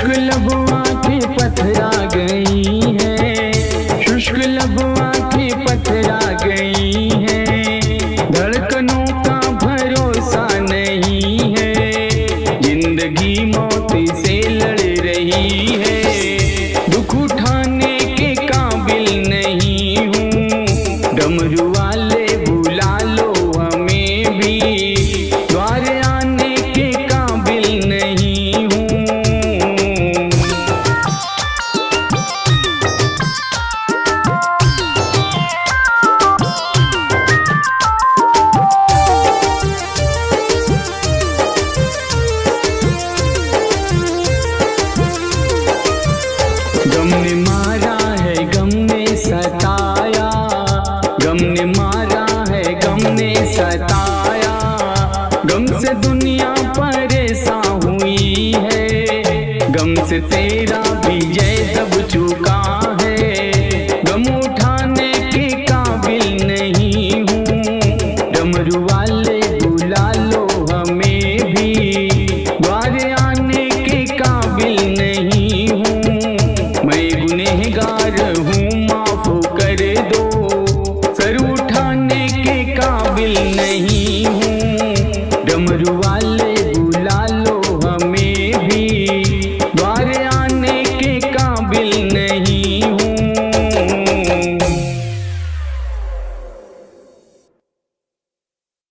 शुष्क लब आँखें पथरा गई हैं, शुष्क लब आँखें पथरा गई हैं। धड़कनों का भरोसा नहीं है, जिंदगी मौत से लड़ रही है। दुख उठाने के काबिल नहीं हूँ, डमरू वाले बुला लो हमें भी, द्वार आने के काबिल नहीं हूँ। गम ने मारा है, गम ने सताया, गम ने मारा है, गम ने सताया। गम से दुनिया परेशान हुई है, गम से तेरा विजय दब चुका है। गम उठाने के काबिल नहीं हूँ, डमरू वाले बुला लो हमें भी, द्वार आने के काबिल नहीं हूँ। मैं गुनहगार हूँ, माफ कर दो, सर उठाने के काबिल नहीं हूँ, डमरू वाले